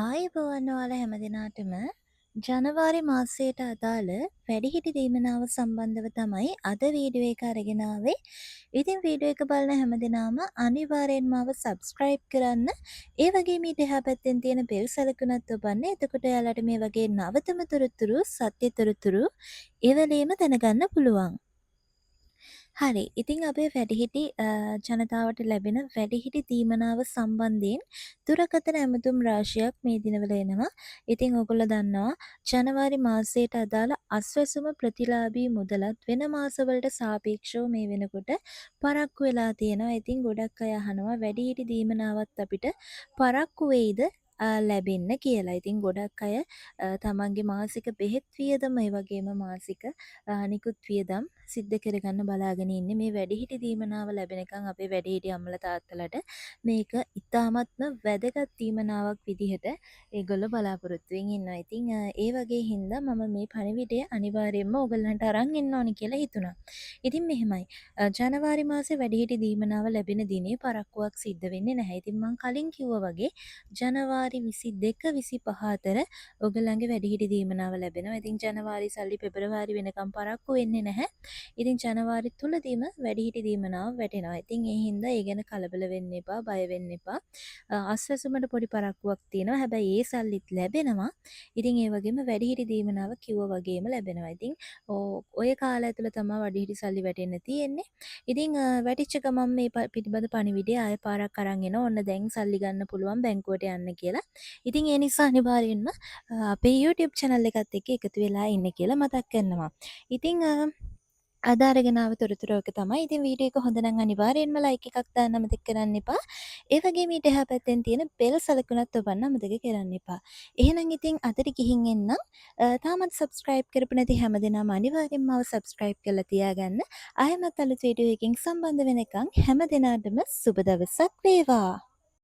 ආයුබෝවන් ඔයාලා හැමදිනාටම ජනවාරි මාසයට අදාළ වැඩිහිටි දීමනාව සම්බන්ධව තමයි අද වීඩියෝ එක අරගෙන ආවේ. ඉතින් වීඩියෝ එක බලන හැමදිනාම අනිවාර්යෙන්ම මාව සබ්ස්ක්‍රයිබ් කරන්න. ඒ වගේම ඊට එහා පැත්තෙන් තියෙන බෙල් සලකුණත් ඔබන්න. එතකොට ඔයාලට මේ වගේ නවතම තොරතුරු, සත්‍ය තොරතුරු එවලේම දැනගන්න පුළුවන්. හරි. ඉතින් අපේ වැඩිහිටි ජනතාවට ලැබෙන වැඩිහිටි දීමනාව සම්බන්ධයෙන් දුරකථන ඇමතුම් රාශියක් මේ දිනවල එනවා. ඉතින් ඔයගොල්ලෝ දන්නවා ජනවාරි මාසයට අදාළ අස්වැසුම ප්‍රතිලාභී මුදලත් වෙන මාසවලට සාපේක්ෂව මේ වෙනකොට පරක්කු වෙලා තියෙනවා. ඉතින් ගොඩක් අය අහනවා වැඩිහිටි දීමනාවත් අපිට පරක්කු වෙයිද ලැබෙන්න කියලා. ඉතින් ගොඩක් අය තමන්ගේ මාසික බෙහෙත් වියදම ඒ වගේම මාසික නිකුත් වියදම් සිද්ධ කරගන්න බලාගෙන ඉන්නේ. මේ වැඩිහිටි දීමනාව ලැබෙනකන් අපේ වැඩිහිටි අම්මලා තාත්තලාට මේක ඉතාමත්ම වැදගත් දීමනාවක් විදිහට ඒගොල්ලෝ බලාපොරොත්තුවෙන් ඉන්නවා. ඉතින් ඒ වගේ හින්දා මම මේ පණිවිඩය අනිවාර්යයෙන්ම ඕගොල්ලන්ට අරන් එන්න ඕනි කියලා හිතුණා. ඉතින් මෙහෙමයි. ජනවාරි මාසේ වැඩිහිටි දීමනාව ලැබෙන දිනේ පරක්කුවක් සිද්ධ වෙන්නේ නැහැ. ඉතින් මම කලින් කිව්වා වගේ ජනවාරි 22 25 අතර ඔයගොල්ලන්ගේ වැඩිහිටි දීමනාව ලැබෙනවා. ඉතින් ජනවාරි සල්ලි පෙබරවාරි වෙනකම් පරක්කු වෙන්නේ නැහැ. ඉතින් ජනවාරි තුලදීම වැඩිහිටි දීමනාව වැටෙනවා. ඉතින් ඒ හින්දා ඒ ගැන කලබල වෙන්න එපා, බය වෙන්න එපා. අස්වැසුමට පොඩි පරක්කුවක් තියෙනවා. හැබැයි ඒ සල්ලිත් ලැබෙනවා. ඉතින් ඒ වගේම වැඩිහිටි දීමනාව කිව්වා වගේම ලැබෙනවා. ඉතින් ඔය කාලය තුල තමයි වැඩිහිටි සල්ලි වැටෙන්න තියෙන්නේ. ඉතින් වැටිච්ච ගමන් මේ පිටිබඳ පණිවිඩය ආයෙ පාරක් අරන් එනවා. ඔන්න දැන් සල්ලි ගන්න පුළුවන් බැංකුවට යන්න කියලා. ඉතින් ඒ නිසා අනිවාර්යෙන්ම අපේ YouTube channel එකත් එක්ක එකතු වෙලා ඉන්න කියලා මතක් කරනවා. ඉතින් අද අරගෙන ආව තොරතුරු ඔක තමයි. ඉතින් වීඩියෝ එක හොඳ නම් අනිවාර්යෙන්ම ලයික් එකක් දාන්න අමතක කරන්න එපා. ඒ වගේම ඊට එහා පැත්තෙන් තියෙන බෙල් සලකුණත් ඔබන්න අමතක කරන්න එපා. එහෙනම් ඉතින් අදට ගිහින් එන්නම්. තාමත් subscribe කරපු නැති හැමදෙනාම අනිවාර්යෙන්ම මාව subscribe කරලා තියාගන්න. ආයෙමත් අලුත් වීඩියෝ එකකින් සම්බන්ධ වෙනකන් හැමදෙනාටම සුබ දවසක් වේවා.